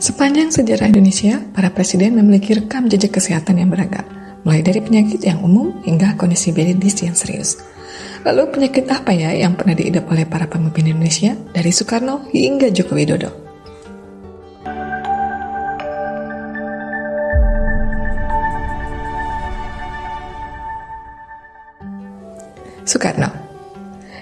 Sepanjang sejarah Indonesia, para presiden memiliki rekam jejak kesehatan yang beragam, mulai dari penyakit yang umum hingga kondisi medis yang serius. Lalu penyakit apa ya yang pernah diidap oleh para pemimpin Indonesia dari Soekarno hingga Joko Widodo? Soekarno.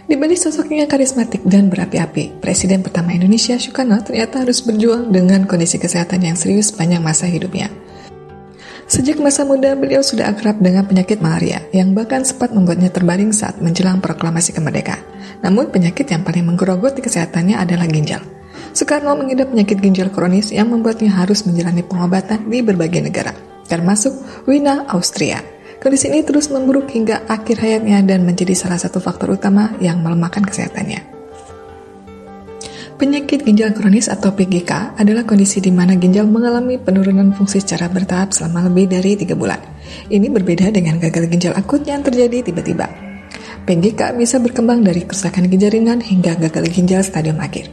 Di balik sosoknya karismatik dan berapi-api, Presiden pertama Indonesia Soekarno ternyata harus berjuang dengan kondisi kesehatan yang serius sepanjang masa hidupnya. Sejak masa muda, beliau sudah akrab dengan penyakit malaria, yang bahkan sempat membuatnya terbaring saat menjelang proklamasi kemerdekaan. Namun, penyakit yang paling menggerogoti kesehatannya adalah ginjal. Soekarno mengidap penyakit ginjal kronis yang membuatnya harus menjalani pengobatan di berbagai negara, termasuk Wina, Austria. Kondisi ini terus memburuk hingga akhir hayatnya dan menjadi salah satu faktor utama yang melemahkan kesehatannya. Penyakit ginjal kronis atau PGK adalah kondisi di mana ginjal mengalami penurunan fungsi secara bertahap selama lebih dari 3 bulan. Ini berbeda dengan gagal ginjal akut yang terjadi tiba-tiba. PGK bisa berkembang dari kerusakan ginjal ringan hingga gagal ginjal stadium akhir.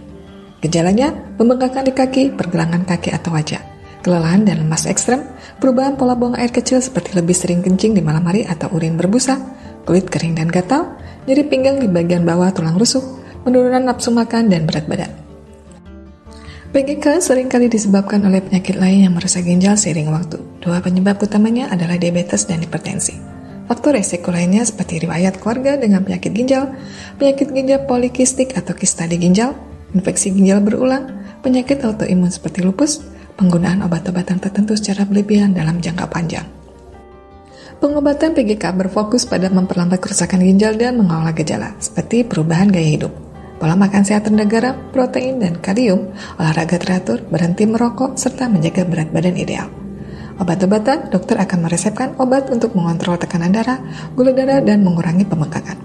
Gejalanya membengkakkan di kaki, pergelangan kaki atau wajah, kelelahan dan lemas ekstrem, perubahan pola buang air kecil seperti lebih sering kencing di malam hari atau urin berbusa, kulit kering dan gatal, nyeri pinggang di bagian bawah tulang rusuk, penurunan nafsu makan, dan berat badan. PGK seringkali disebabkan oleh penyakit lain yang merusak ginjal seiring waktu. 2 penyebab utamanya adalah diabetes dan hipertensi. Faktor resiko lainnya seperti riwayat keluarga dengan penyakit ginjal polikistik atau kista di ginjal, infeksi ginjal berulang, penyakit autoimun seperti lupus, penggunaan obat-obatan tertentu secara berlebihan dalam jangka panjang. Pengobatan PGK berfokus pada memperlambat kerusakan ginjal dan mengolah gejala, seperti perubahan gaya hidup, pola makan sehat rendah garam, protein dan kalium, olahraga teratur, berhenti merokok, serta menjaga berat badan ideal. Obat-obatan, dokter akan meresepkan obat untuk mengontrol tekanan darah, gula darah, dan mengurangi pembengkakan.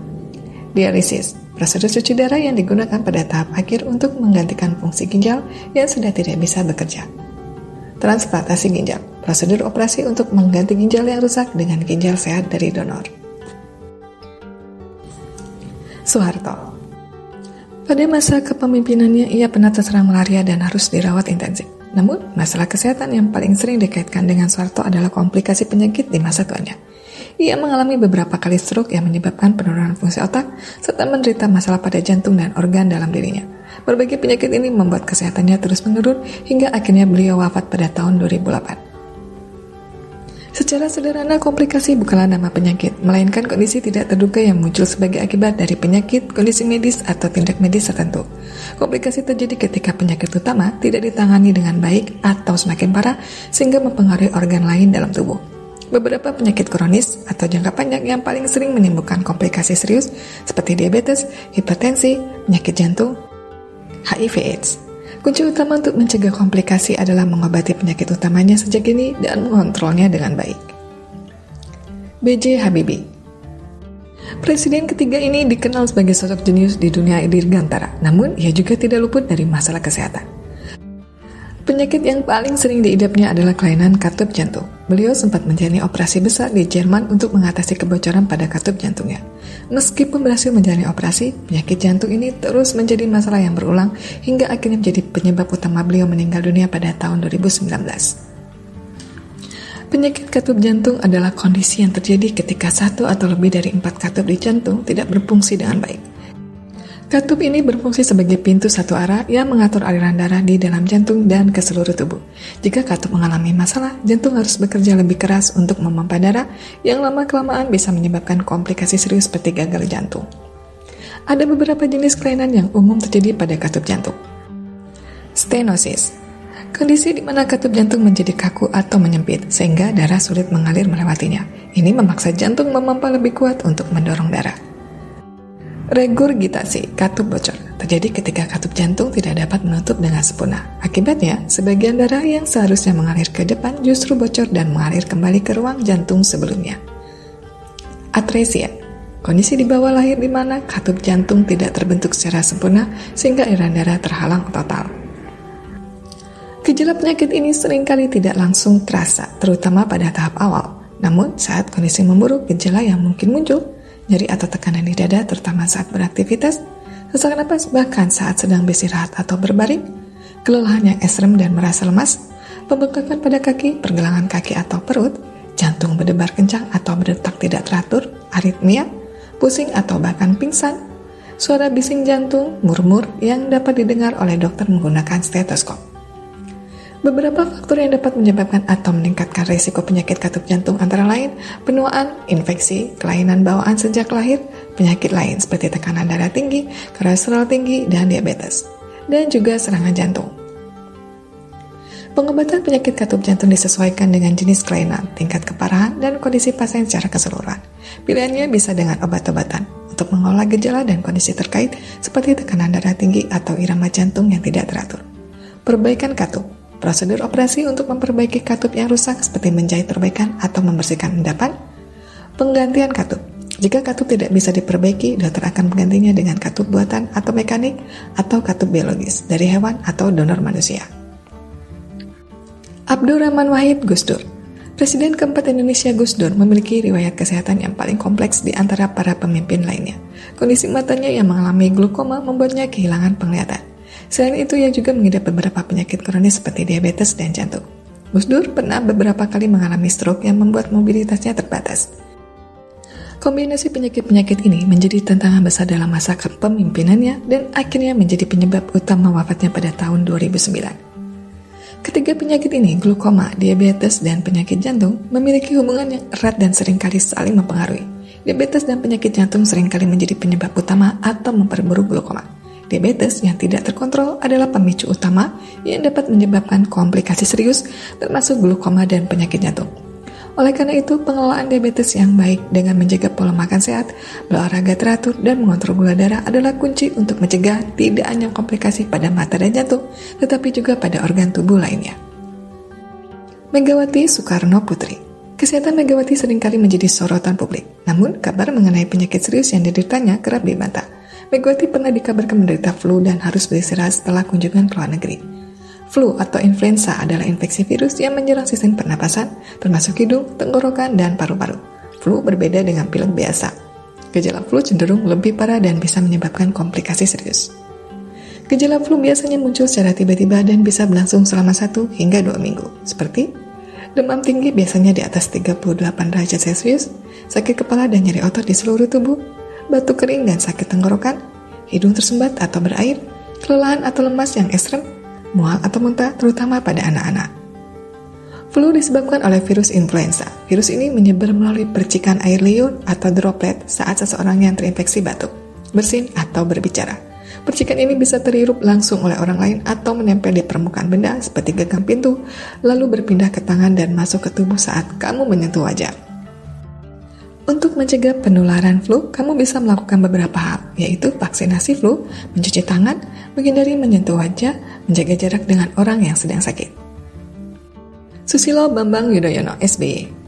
Dialisis, prosedur cuci darah yang digunakan pada tahap akhir untuk menggantikan fungsi ginjal yang sudah tidak bisa bekerja. Transplantasi ginjal, prosedur operasi untuk mengganti ginjal yang rusak dengan ginjal sehat dari donor. Soeharto. Pada masa kepemimpinannya, ia pernah terserang malaria dan harus dirawat intensif. Namun, masalah kesehatan yang paling sering dikaitkan dengan Soeharto adalah komplikasi penyakit di masa tuanya. Ia mengalami beberapa kali stroke yang menyebabkan penurunan fungsi otak, serta menderita masalah pada jantung dan organ dalam dirinya. Berbagai penyakit ini membuat kesehatannya terus menurun hingga akhirnya beliau wafat pada tahun 2008. Secara sederhana, komplikasi bukanlah nama penyakit, melainkan kondisi tidak terduga yang muncul sebagai akibat dari penyakit, kondisi medis, atau tindak medis tertentu. Komplikasi terjadi ketika penyakit utama tidak ditangani dengan baik atau semakin parah sehingga mempengaruhi organ lain dalam tubuh. Beberapa penyakit kronis atau jangka panjang yang paling sering menimbulkan komplikasi serius seperti diabetes, hipertensi, penyakit jantung, HIV/AIDS. Kunci utama untuk mencegah komplikasi adalah mengobati penyakit utamanya sejak dini dan mengontrolnya dengan baik. B.J. Habibie. Presiden ketiga ini dikenal sebagai sosok jenius di dunia dirgantara, namun ia juga tidak luput dari masalah kesehatan. Penyakit yang paling sering diidapnya adalah kelainan katup jantung. Beliau sempat menjalani operasi besar di Jerman untuk mengatasi kebocoran pada katup jantungnya. Meskipun berhasil menjalani operasi, penyakit jantung ini terus menjadi masalah yang berulang hingga akhirnya menjadi penyebab utama beliau meninggal dunia pada tahun 2019. Penyakit katup jantung adalah kondisi yang terjadi ketika 1 atau lebih dari 4 katup di jantung tidak berfungsi dengan baik. Katup ini berfungsi sebagai pintu satu arah yang mengatur aliran darah di dalam jantung dan ke seluruh tubuh. Jika katup mengalami masalah, jantung harus bekerja lebih keras untuk memompa darah yang lama-kelamaan bisa menyebabkan komplikasi serius seperti gagal jantung. Ada beberapa jenis kelainan yang umum terjadi pada katup jantung. Stenosis, kondisi di mana katup jantung menjadi kaku atau menyempit sehingga darah sulit mengalir melewatinya. Ini memaksa jantung memompa lebih kuat untuk mendorong darah. Regurgitasi, katup bocor, terjadi ketika katup jantung tidak dapat menutup dengan sempurna. Akibatnya, sebagian darah yang seharusnya mengalir ke depan justru bocor dan mengalir kembali ke ruang jantung sebelumnya. Atresia, kondisi di bawah lahir di mana katup jantung tidak terbentuk secara sempurna sehingga aliran darah terhalang total. Gejala penyakit ini seringkali tidak langsung terasa, terutama pada tahap awal. Namun, saat kondisi memburuk, gejala yang mungkin muncul, nyeri atau tekanan di dada terutama saat beraktivitas, sesak napas bahkan saat sedang beristirahat atau berbaring, kelelahan yang ekstrem dan merasa lemas, pembengkakan pada kaki, pergelangan kaki atau perut, jantung berdebar kencang atau berdetak tidak teratur, aritmia, pusing atau bahkan pingsan, suara bising jantung, murmur yang dapat didengar oleh dokter menggunakan stetoskop. Beberapa faktor yang dapat menyebabkan atau meningkatkan risiko penyakit katup jantung antara lain penuaan, infeksi, kelainan bawaan sejak lahir, penyakit lain seperti tekanan darah tinggi, kolesterol tinggi, dan diabetes, dan juga serangan jantung. Pengobatan penyakit katup jantung disesuaikan dengan jenis kelainan, tingkat keparahan, dan kondisi pasien secara keseluruhan. Pilihannya bisa dengan obat-obatan untuk mengolah gejala dan kondisi terkait seperti tekanan darah tinggi atau irama jantung yang tidak teratur. Perbaikan katup. Prosedur operasi untuk memperbaiki katup yang rusak seperti menjahit perbaikan atau membersihkan endapan. Penggantian katup. Jika katup tidak bisa diperbaiki, dokter akan menggantinya dengan katup buatan atau mekanik atau katup biologis dari hewan atau donor manusia. Abdurrahman Wahid Gus Dur. Presiden keempat Indonesia Gus Dur memiliki riwayat kesehatan yang paling kompleks di antara para pemimpin lainnya. Kondisi matanya yang mengalami glaukoma membuatnya kehilangan penglihatan. Selain itu, ia juga mengidap beberapa penyakit kronis seperti diabetes dan jantung. Gus Dur pernah beberapa kali mengalami stroke yang membuat mobilitasnya terbatas. Kombinasi penyakit-penyakit ini menjadi tantangan besar dalam masa kepemimpinannya dan akhirnya menjadi penyebab utama wafatnya pada tahun 2009. Ketiga penyakit ini, glaukoma, diabetes, dan penyakit jantung, memiliki hubungan yang erat dan seringkali saling mempengaruhi. Diabetes dan penyakit jantung seringkali menjadi penyebab utama atau memperburuk glaukoma. Diabetes yang tidak terkontrol adalah pemicu utama yang dapat menyebabkan komplikasi serius termasuk glaukoma dan penyakit jantung. Oleh karena itu, pengelolaan diabetes yang baik dengan menjaga pola makan sehat, berolahraga teratur, dan mengontrol gula darah adalah kunci untuk mencegah tidak hanya komplikasi pada mata dan jantung, tetapi juga pada organ tubuh lainnya. Megawati Soekarno Putri. Kesehatan Megawati seringkali menjadi sorotan publik, namun kabar mengenai penyakit serius yang dideritanya kerap dibantah. Megawati pernah dikabarkan menderita flu dan harus beristirahat setelah kunjungan ke luar negeri. Flu atau influenza adalah infeksi virus yang menyerang sistem pernapasan, termasuk hidung, tenggorokan, dan paru-paru. Flu berbeda dengan pilek biasa. Gejala flu cenderung lebih parah dan bisa menyebabkan komplikasi serius. Gejala flu biasanya muncul secara tiba-tiba dan bisa berlangsung selama 1 hingga 2 minggu, seperti demam tinggi biasanya di atas 38 derajat Celcius, sakit kepala dan nyeri otot di seluruh tubuh, batuk kering dan sakit tenggorokan, hidung tersumbat atau berair, kelelahan atau lemas yang ekstrem, mual atau muntah terutama pada anak-anak. Flu disebabkan oleh virus influenza. Virus ini menyebar melalui percikan air liur atau droplet saat seseorang yang terinfeksi batuk, bersin atau berbicara. Percikan ini bisa terhirup langsung oleh orang lain atau menempel di permukaan benda seperti gagang pintu, lalu berpindah ke tangan dan masuk ke tubuh saat kamu menyentuh wajah. Untuk mencegah penularan flu, kamu bisa melakukan beberapa hal, yaitu vaksinasi flu, mencuci tangan, menghindari menyentuh wajah, menjaga jarak dengan orang yang sedang sakit. Susilo Bambang Yudhoyono, SBY.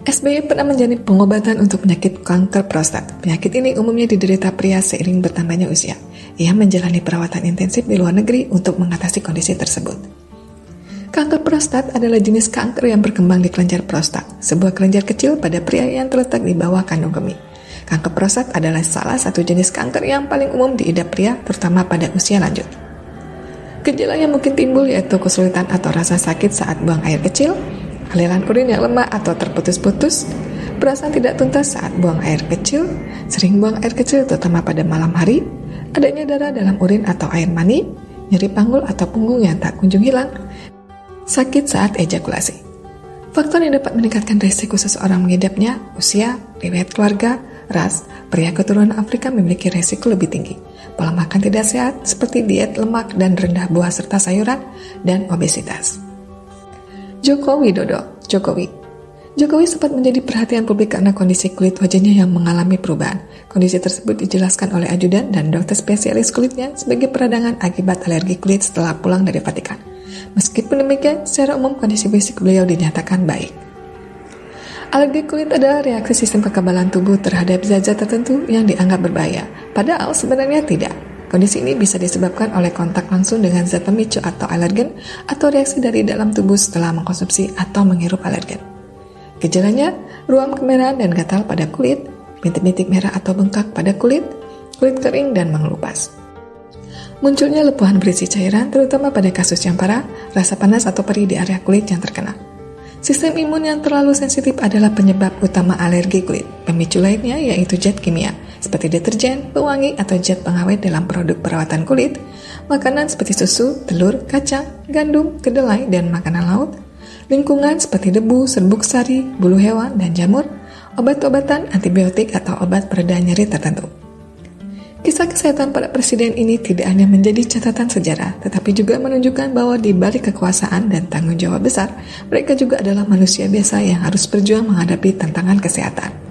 SBY pernah menjalani pengobatan untuk penyakit kanker prostat. Penyakit ini umumnya diderita pria seiring bertambahnya usia. Ia menjalani perawatan intensif di luar negeri untuk mengatasi kondisi tersebut. Kanker prostat adalah jenis kanker yang berkembang di kelenjar prostat, sebuah kelenjar kecil pada pria yang terletak di bawah kandung kemih. Kanker prostat adalah salah satu jenis kanker yang paling umum diidap pria, terutama pada usia lanjut. Gejala yang mungkin timbul yaitu kesulitan atau rasa sakit saat buang air kecil, aliran urin yang lemah atau terputus-putus, perasaan tidak tuntas saat buang air kecil, sering buang air kecil terutama pada malam hari, adanya darah dalam urin atau air mani, nyeri panggul atau punggung yang tak kunjung hilang, sakit saat ejakulasi. Faktor yang dapat meningkatkan risiko seseorang mengidapnya, usia, riwayat keluarga, ras, pria keturunan Afrika memiliki risiko lebih tinggi, pola makan tidak sehat seperti diet lemak dan rendah buah serta sayuran, dan obesitas. Joko Widodo. Jokowi sempat menjadi perhatian publik karena kondisi kulit wajahnya yang mengalami perubahan. Kondisi tersebut dijelaskan oleh ajudan dan dokter spesialis kulitnya sebagai peradangan akibat alergi kulit setelah pulang dari Vatikan. Meskipun demikian, secara umum kondisi fisik beliau dinyatakan baik. Alergi kulit adalah reaksi sistem kekebalan tubuh terhadap zat-zat tertentu yang dianggap berbahaya, padahal sebenarnya tidak. Kondisi ini bisa disebabkan oleh kontak langsung dengan zat pemicu atau alergen atau reaksi dari dalam tubuh setelah mengkonsumsi atau menghirup alergen. Gejalanya, ruam kemerahan dan gatal pada kulit, bintik-bintik merah atau bengkak pada kulit kering dan mengelupas. Munculnya lepuhan berisi cairan, terutama pada kasus yang parah, rasa panas atau perih di area kulit yang terkena. Sistem imun yang terlalu sensitif adalah penyebab utama alergi kulit. Pemicu lainnya yaitu zat kimia, seperti deterjen, pewangi, atau zat pengawet dalam produk perawatan kulit, makanan seperti susu, telur, kacang, gandum, kedelai, dan makanan laut, lingkungan seperti debu, serbuk sari, bulu hewan, dan jamur, obat-obatan, antibiotik, atau obat pereda nyeri tertentu. Kisah kesehatan para presiden ini tidak hanya menjadi catatan sejarah, tetapi juga menunjukkan bahwa di balik kekuasaan dan tanggung jawab besar, mereka juga adalah manusia biasa yang harus berjuang menghadapi tantangan kesehatan.